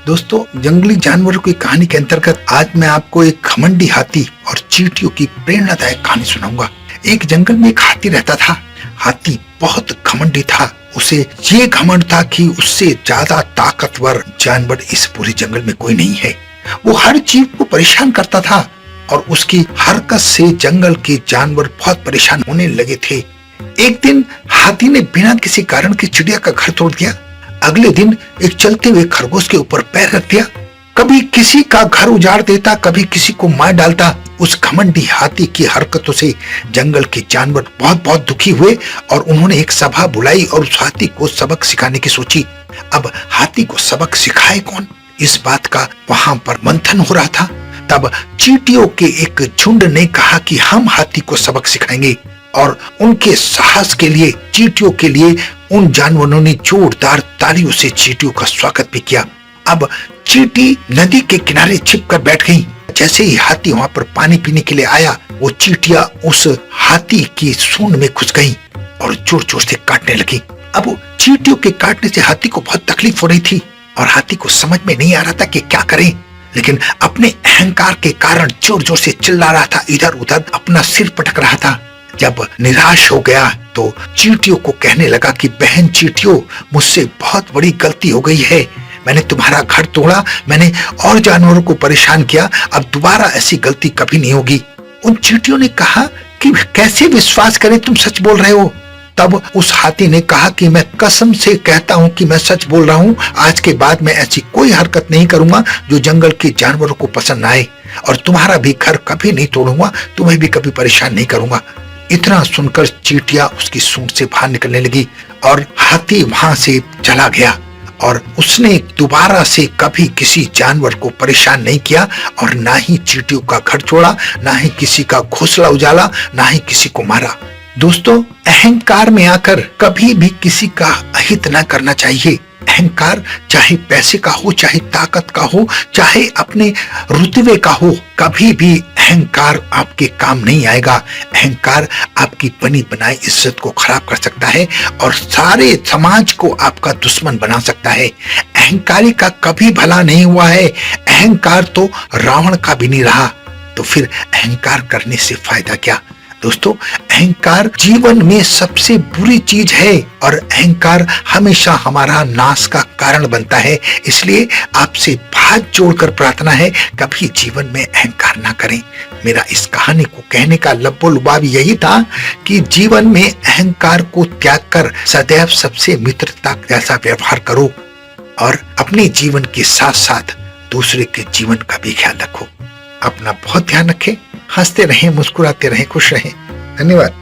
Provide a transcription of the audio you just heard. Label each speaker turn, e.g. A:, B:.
A: दोस्तों, जंगली जानवरों की कहानी के अंतर्गत आज मैं आपको एक घमंडी हाथी और चींटियों की प्रेरणादायक कहानी सुनाऊंगा। एक जंगल में एक हाथी रहता था। हाथी बहुत घमंडी था। उसे ये घमंड था कि उससे ज्यादा ताकतवर जानवर इस पूरे जंगल में कोई नहीं है। वो हर जीव को परेशान करता था और उसकी हरकत से जंगल के जानवर बहुत परेशान होने लगे थे। एक दिन हाथी ने बिना किसी कारण के चिड़िया का घर तोड़ दिया। अगले दिन एक चलते हुए खरगोश के ऊपर पैर रख दिया। कभी किसी का घर उजाड़ देता, कभी किसी को मार डालता। उस घमंडी हाथी की हरकतों से जंगल के जानवर बहुत बहुत दुखी हुए और उन्होंने एक सभा बुलाई और उस हाथी को सबक सिखाने की सोची। अब हाथी को सबक सिखाए कौन, इस बात का वहां पर मंथन हो रहा था। तब चींटियों के एक झुंड ने कहा कि हम हाथी को सबक सिखाएंगे और उनके साहस के लिए, चींटियों के लिए उन जानवरों ने जोरदार तालियों से चींटियों का स्वागत भी किया। अब चींटी नदी के किनारे छिपकर बैठ गई। जैसे ही हाथी वहां पर पानी पीने के लिए आया, वो चींटियां उस हाथी की सूंड में घुस गई और जोर जोर से काटने लगी। अब चींटियों के काटने से हाथी को बहुत तकलीफ हो रही थी और हाथी को समझ में नहीं आ रहा था कि क्या करें, लेकिन अपने अहंकार के कारण जोर जोर से चिल्ला रहा था, इधर उधर अपना सिर पटक रहा था। जब निराश हो गया तो चींटियों को कहने लगा कि बहन चींटियों, मुझसे बहुत बड़ी गलती हो गई है। मैंने तुम्हारा घर तोड़ा, मैंने और जानवरों को परेशान किया। अब दोबारा ऐसी गलती कभी नहीं होगी। उन चींटियों ने कहा कि कैसे विश्वास करें, तुम सच बोल रहे हो। तब उस हाथी ने कहा कि मैं कसम से कहता हूं कि मैं सच बोल रहा हूं। आज के बाद मैं ऐसी कोई हरकत नहीं करूंगा जो जंगल के जानवरों को पसंद आए, और तुम्हारा भी घर कभी नहीं तोड़ूंगा, तुम्हें भी कभी परेशान नहीं करूंगा। इतना सुनकर चींटियां उसकी सूंड से बाहर निकलने लगी और हाथी वहां से चला गया और उसने दोबारा से कभी किसी जानवर को परेशान नहीं किया और ना ही चींटियों का घर छोड़ा, ना ही किसी का घोंसला उजाला, ना ही किसी को मारा। दोस्तों, अहंकार में आकर कभी भी किसी का अहित न करना चाहिए। अहंकार चाहे पैसे का हो, चाहे ताकत का हो, चाहे अपने रुतबे का हो, कभी भी अहंकार आपके काम नहीं आएगा। अहंकार आपकी बनी बनाई इज्जत को खराब कर सकता है और सारे समाज को आपका दुश्मन बना सकता है। अहंकारी का कभी भला नहीं हुआ है। अहंकार तो रावण का भी नहीं रहा, तो फिर अहंकार करने से फायदा क्या। दोस्तों, अहंकार जीवन में सबसे बुरी चीज है और अहंकार हमेशा हमारा नाश का कारण बनता है। इसलिए आपसे हाथ जोड़कर प्रार्थना है, कभी जीवन में अहंकार ना करें। मेरा इस कहानी को कहने का लब्बो लुबाब यही था कि जीवन में अहंकार को त्याग कर सदैव सबसे मित्रता जैसा व्यवहार करो और अपने जीवन के साथ साथ दूसरे के जीवन का भी ख्याल रखो। अपना बहुत ध्यान रखें। हंसते रहें, मुस्कुराते रहें, खुश रहें। धन्यवाद।